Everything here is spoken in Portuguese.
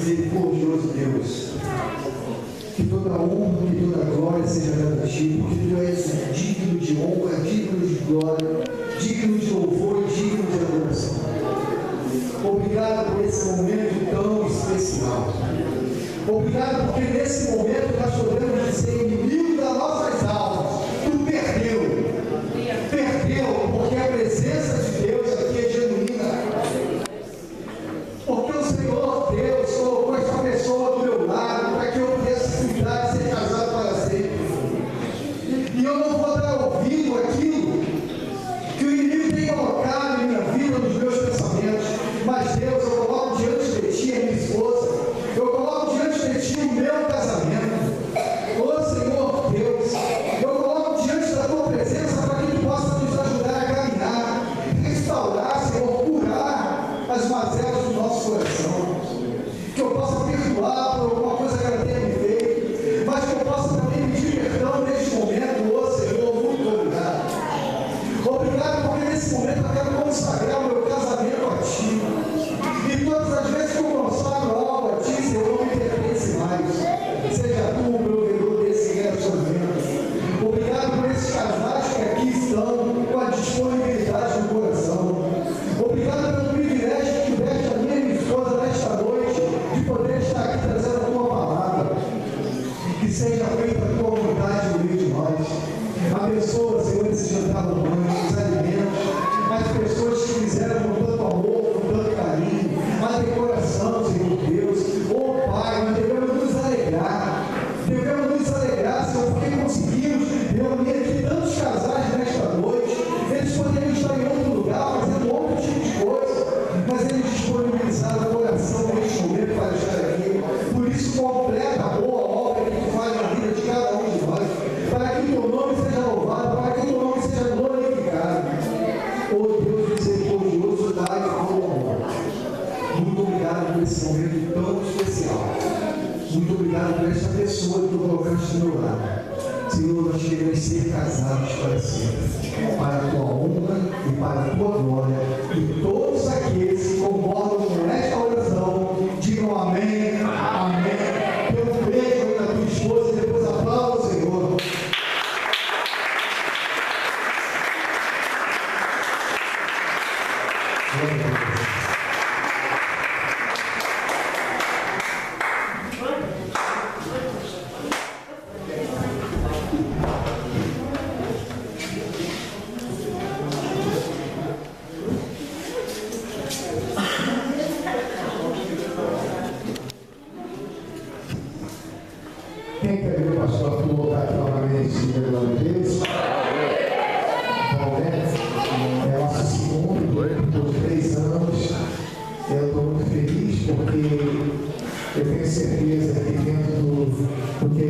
misericordioso Deus, que toda honra e toda glória seja dada a Ti, porque Tu és digno de honra, digno de glória, digno de louvor e digno de adoração. Obrigado por esse momento tão especial. Obrigado porque nesse momento nós podemos dizer, inimigo das nossas almas, Tu perdeu. Perdeu, porque a presença de Deus aqui é genuína. Porque o Senhor Deus colocou esta pessoa do meu lado para que eu pudesse cuidar e ser casado para sempre. E eu não vou dar ouvido àquilo que o inimigo tem colocado em minha vida, nos meus pensamentos. Mas Deus, eu coloco diante de Ti a minha esposa. Eu coloco diante de Ti o meu casamento. Ô Senhor Deus, eu coloco diante da Tua presença para que Tu possa nos ajudar a caminhar, restaurar, Senhor, curar as mazelas do nosso coração. Que eu possa perdoar por alguma coisa que ela tenha me feito, mas que eu possa também pedir perdão neste momento. Ô Senhor, muito obrigado. Obrigado porque nesse momento eu quero consagrar o meu casamento a Ti. E todas as vezes que eu consagro algo a Ti, Senhor, não me pertence mais. Seja Tu o provedor desse relacionamento. Obrigado por esses casais que aqui estão com a disponibilidade do coração. Obrigado pelo privilégio que tiveste a minha esposa nesta noite de poder estar aqui trazendo a Tua palavra. Que seja feita a Tua vontade no meio de nós. Abençoa, Senhor, esse jantar romântico, os alimentos, as pessoas que fizeram com tanto amor, com tanto carinho, a decoração, Senhor Deus. Oh Pai, nós devemos nos alegrar. Devemos nos alegrar, Senhor, porque conseguimos reunir aqui tantos casais nesta noite. Eles poderiam estar em outro lugar, fazendo outro tipo de coisa, mas eles disponibilizaram o coração neste momento para estar aqui. Por isso, completa a boa obra que Tu faz na vida de cada um de nós, para que Teu nome seja louvado, para que Teu nome seja glorificado. Oh Deus misericordioso, dai ao amor. Muito obrigado por esse momento tão especial. Muito obrigado por esta pessoa que Tu colocaste do meu lado. Senhor, nós queremos ser casados para sempre, para a Tua honra e para a Tua glória. E todos aqueles que concordam com esta oração, digam amém, amém. Dê um beijo aí na tua esposa e depois aplauda o Senhor. Quem quer ver o pastor Arthur voltar aqui novamente e glória a Deus? Bom, né? É nosso segundo por 3 anos. Eu estou muito feliz porque eu tenho certeza que dentro do que